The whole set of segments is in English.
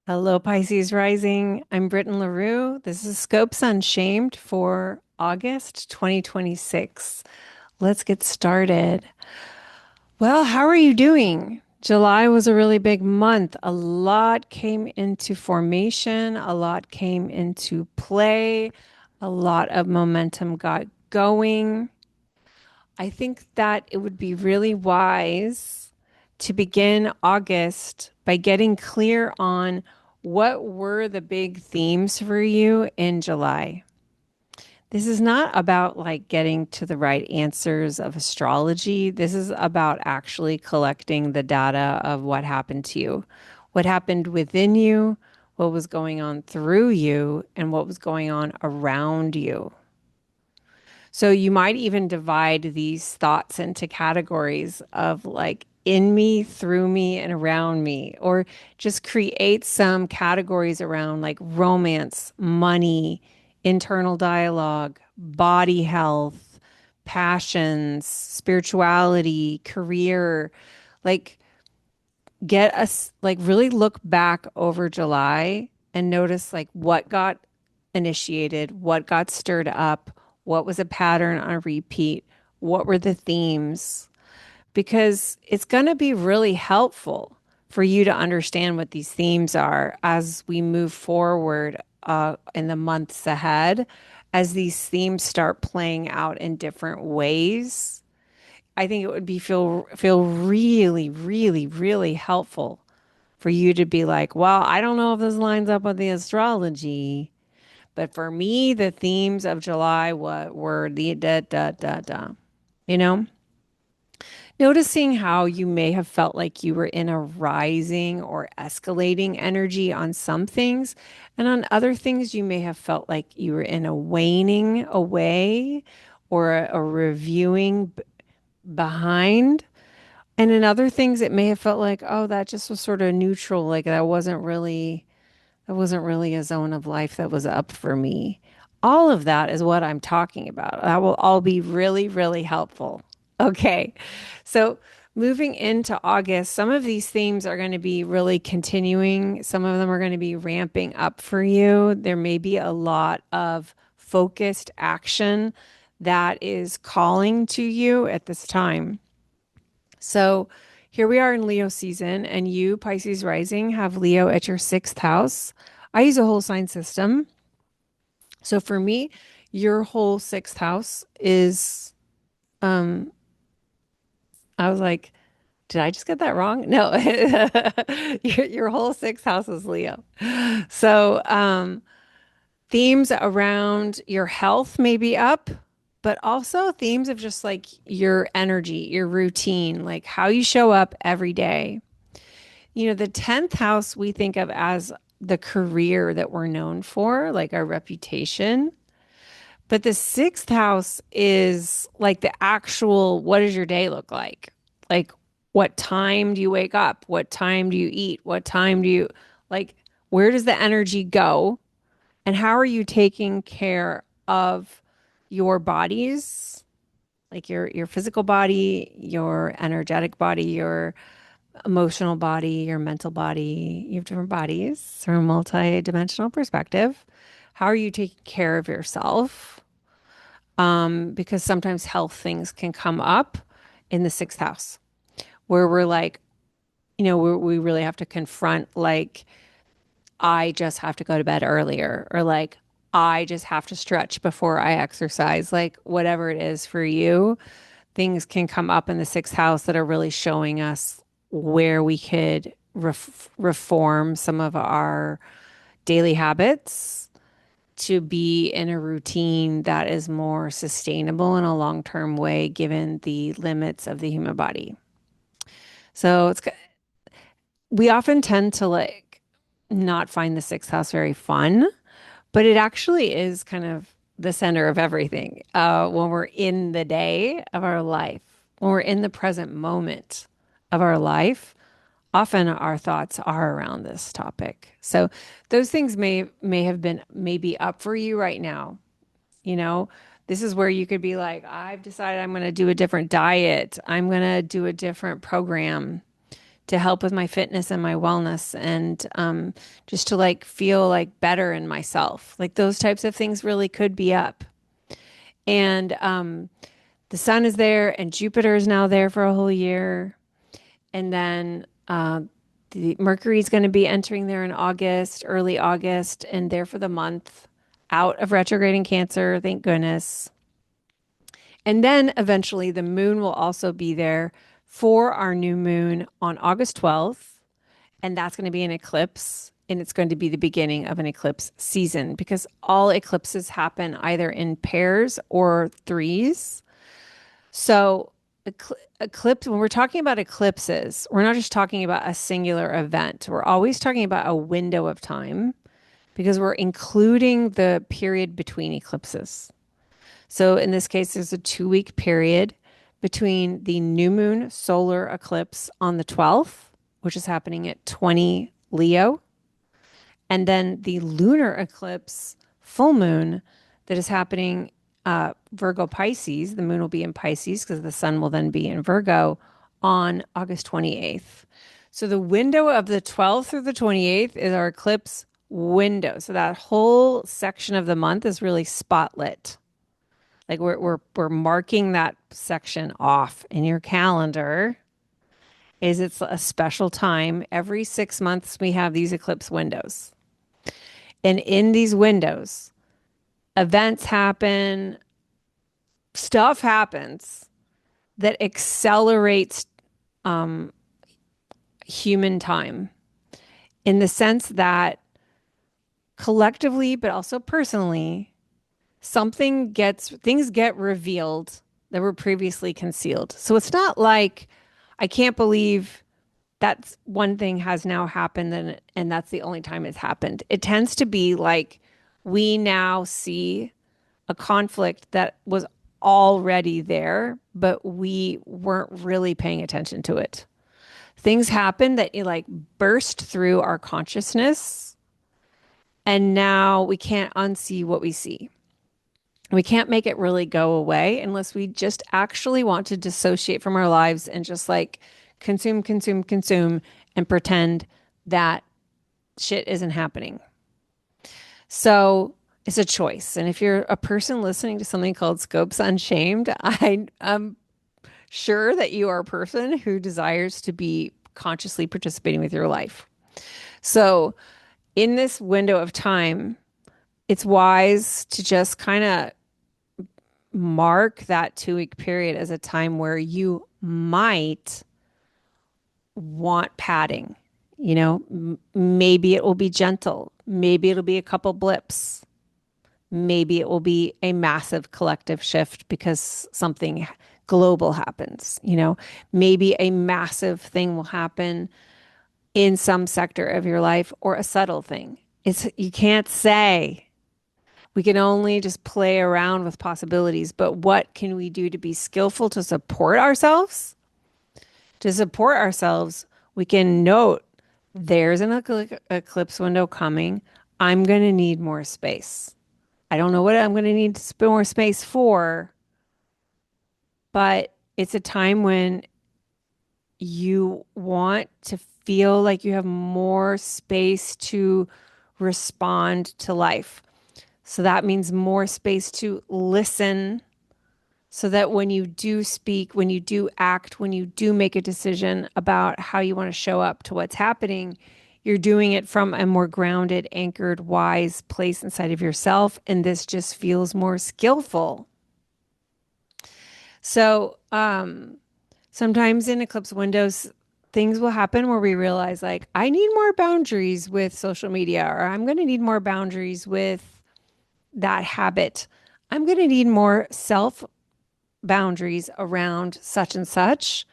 Hello, Pisces rising. I'm Britten LaRue. This is Scopes Unshamed for August 2026. Let's get started. Well, how are you doing? July was a really big month. A lot came into formation, a lot came into play, a lot of momentum got going. I think that it would be really wise to begin August by getting clear on what were the big themes for you in July. This is not about like getting to the right answers of astrology. This is about actually collecting the data of what happened to you, what happened within you, what was going on through you, and what was going on around you. So you might even divide these thoughts into categories of like in me, through me, and around me, or just create some categories around like romance, money, internal dialogue, body health, passions, spirituality, career. Like get us, like really look back over July and notice like what got initiated, what got stirred up, what was a pattern on repeat, what were the themes, because it's going to be really helpful for you to understand what these themes are as we move forward in the months ahead, as these themes start playing out in different ways. I think it would be feel really, really, really helpful for you to be like, well, I don't know if this lines up with the astrology, but for me, the themes of July what were the da da da da. You know, noticing how you may have felt like you were in a rising or escalating energy on some things, and on other things you may have felt like you were in a waning away or a reviewing behind. And in other things, it may have felt like, oh, that just was sort of neutral, like that wasn't really a zone of life that was up for me. All of that is what I'm talking about. That will all be really, really helpful. Okay. So, moving into August, some of these themes are going to be really continuing. Some of them are going to be ramping up for you. There may be a lot of focused action that is calling to you at this time. So, here we are in Leo season, and you, Pisces rising, have Leo at your sixth house. I use a whole sign system. So for me, your whole sixth house is, um, I was like, did I just get that wrong? No, your whole sixth house is Leo. So, themes around your health may be up, but also themes of just like your energy, your routine, like how you show up every day. You know, the 10th house we think of as the career that we're known for, like our reputation. But the sixth house is like the actual, what does your day look like? Like, what time do you wake up? What time do you eat? What time do you, like, where does the energy go? And how are you taking care of your bodies, like your physical body, your energetic body, your emotional body, your mental body? You have different bodies from a multi-dimensional perspective. How are you taking care of yourself? Because sometimes health things can come up in the sixth house where we're like, we really have to confront, like, I just have to go to bed earlier, or like, I just have to stretch before I exercise, like, whatever it is for you. Things can come up in the sixth house that are really showing us where we could reform some of our daily habits to be in a routine that is more sustainable in a long-term way, given the limits of the human body. So we often tend to like not find the sixth house very fun, but it actually is kind of the center of everything when we're in the day of our life, when we're in the present moment of our life. Often our thoughts are around this topic. So those things may have been maybe up for you right now. You know, this is where you could be like, I've decided I'm going to do a different diet. I'm going to do a different program to help with my fitness and my wellness and just to like feel like better in myself. Like those types of things really could be up. And the sun is there and Jupiter is now there for a whole year. And then the Mercury is going to be entering there in August, early August, and there for the month, out of retrograde in Cancer, thank goodness. And then eventually the moon will also be there for our new moon on August 12th. And that's going to be an eclipse. And it's going to be the beginning of an eclipse season because all eclipses happen either in pairs or threes. So, eclipse, when we're talking about eclipses, we're not just talking about a singular event. We're always talking about a window of time because we're including the period between eclipses. So, in this case, there's a 2 week period between the new moon solar eclipse on the 12th, which is happening at 20 Leo, and then the lunar eclipse full moon that is happening Virgo Pisces. The moon will be in Pisces because the sun will then be in Virgo on August 28th. So the window of the 12th through the 28th is our eclipse window. So that whole section of the month is really spotlit. Like we're marking that section off in your calendar. Is it's a special time. Every 6 months we have these eclipse windows. And in these windows, events happen, stuff happens that accelerates human time in the sense that collectively, but also personally, things get revealed that were previously concealed. So it's not like I can't believe that's one thing has now happened and that's the only time it's happened. It tends to be like we now see a conflict that was already there, but we weren't really paying attention to it. Things happen that it like burst through our consciousness, and now we can't unsee what we see. We can't make it really go away unless we just actually want to dissociate from our lives and just like consume, consume, consume and pretend that shit isn't happening. So it's a choice. And if you're a person listening to something called Scopes Unshamed, I'm sure that you are a person who desires to be consciously participating with your life. So in this window of time, it's wise to just kind of mark that 2 week period as a time where you might want padding. Maybe it will be gentle. Maybe it'll be a couple blips. Maybe it will be a massive collective shift because something global happens. Maybe a massive thing will happen in some sector of your life or a subtle thing. You can't say. We can only just play around with possibilities, but what can we do to be skillful to support ourselves? To support ourselves, we can note there's an eclipse window coming. I'm going to need more space. I don't know what I'm going to need more space for, but it's a time when you want to feel like you have more space to respond to life. So that means more space to listen so that when you do speak, when you do act, when you do make a decision about how you want to show up to what's happening, you're doing it from a more grounded, anchored, wise place inside of yourself. And this just feels more skillful. So sometimes in eclipse windows, things will happen where we realize like, I need more boundaries with social media, or I'm going to need more boundaries with that habit. I'm going to need more self boundaries around such and such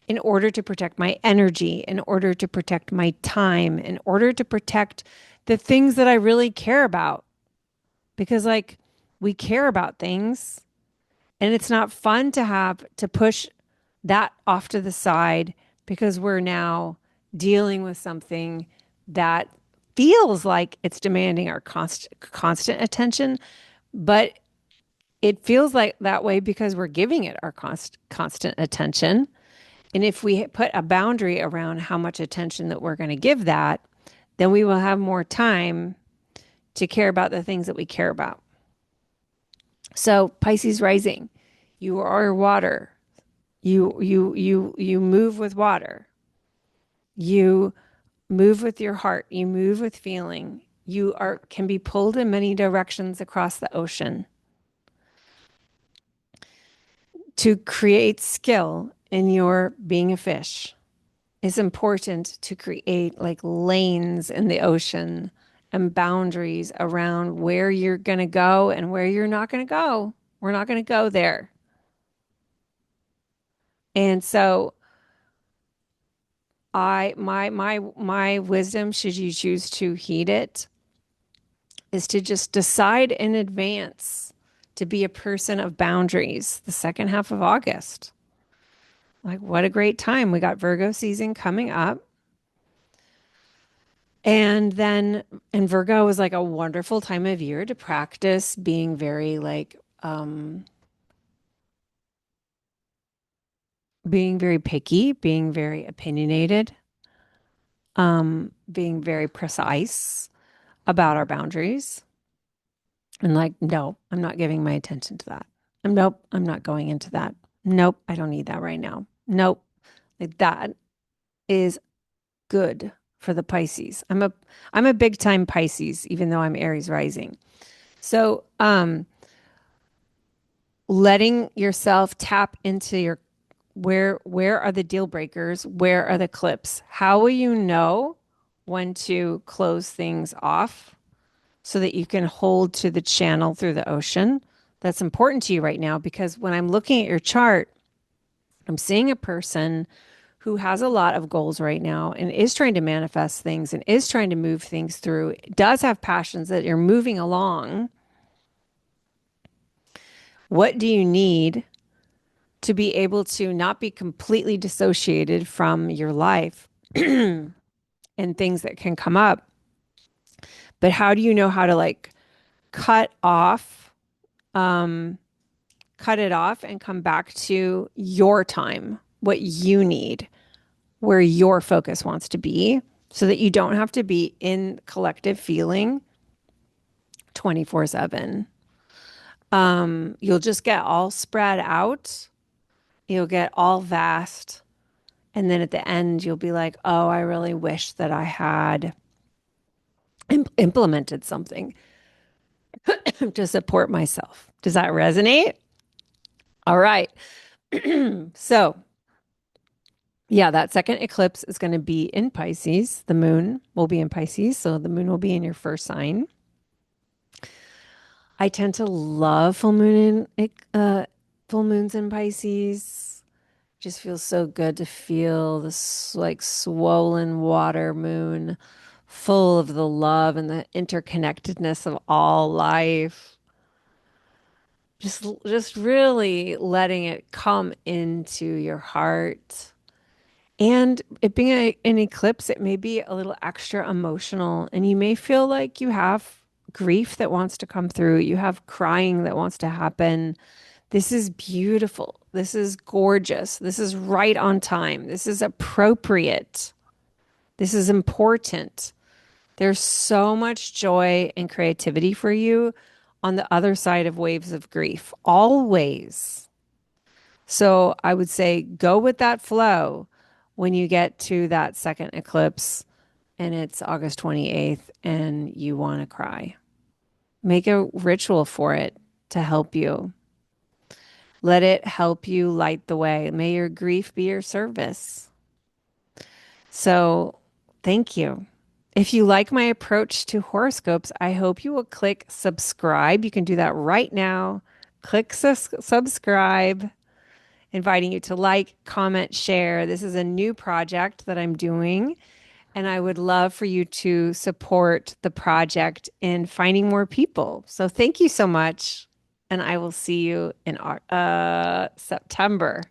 in order to protect my energy, in order to protect my time, in order to protect the things that I really care about. Because like we care about things and it's not fun to have to push that off to the side because we're now dealing with something that feels like it's demanding our constant attention, but it feels like that way because we're giving it our constant attention. And if we put a boundary around how much attention that we're going to give that, then we will have more time to care about the things that we care about. So Pisces rising, you are water. You move with water. You move with your heart. You move with feeling. You are can be pulled in many directions across the ocean. To create skill in your being a fish, it's important to create like lanes in the ocean and boundaries around where you're going to go and where you're not going to go. We're not going to go there. And so my wisdom, should you choose to heed it, is to just decide in advance to be a person of boundaries the second half of August. Like, what a great time. We got Virgo season coming up. And Virgo is like a wonderful time of year to practice being very being very picky, being very opinionated, being very precise about our boundaries. And like, no, I'm not giving my attention to that. And nope, I'm not going into that. Nope, I don't need that right now. Nope. Like that is good for the Pisces. I'm a big time Pisces, even though I'm Aries rising. So, letting yourself tap into your where are the deal breakers? Where are the clips? How will you know when to close things off so that you can hold to the channel through the ocean? That's important to you right now because when I'm looking at your chart, I'm seeing a person who has a lot of goals right now and is trying to manifest things and is trying to move things through, does have passions that you're moving along. What do you need to be able to not be completely dissociated from your life and things that can come up? But how do you know how to like cut off, cut it off and come back to your time, what you need, where your focus wants to be, so that you don't have to be in collective feeling 24/7. You'll just get all spread out. You'll get all vast. And then at the end, you'll be like, oh, I really wish that I had implemented something to support myself. Does that resonate? All right. So, yeah, that second eclipse is going to be in Pisces. The moon will be in Pisces. So, the moon will be in your first sign. I tend to love full moons in Pisces. Just feels so good to feel this like swollen water moon full of the love and the interconnectedness of all life. Just really letting it come into your heart. And it being an eclipse, it may be a little extra emotional, and you may feel like you have grief that wants to come through. You have crying that wants to happen. This is beautiful. This is gorgeous. This is right on time. This is appropriate. This is important. There's so much joy and creativity for you on the other side of waves of grief, always. So I would say go with that flow when you get to that second eclipse and it's August 28th and you want to cry. Make a ritual for it to help you. Let it help you light the way. May your grief be your service. So, thank you. If you like my approach to horoscopes, I hope you will click subscribe. You can do that right now. Click subscribe, inviting you to like, comment, share. This is a new project that I'm doing, and I would love for you to support the project in finding more people. So, thank you so much, and I will see you in September.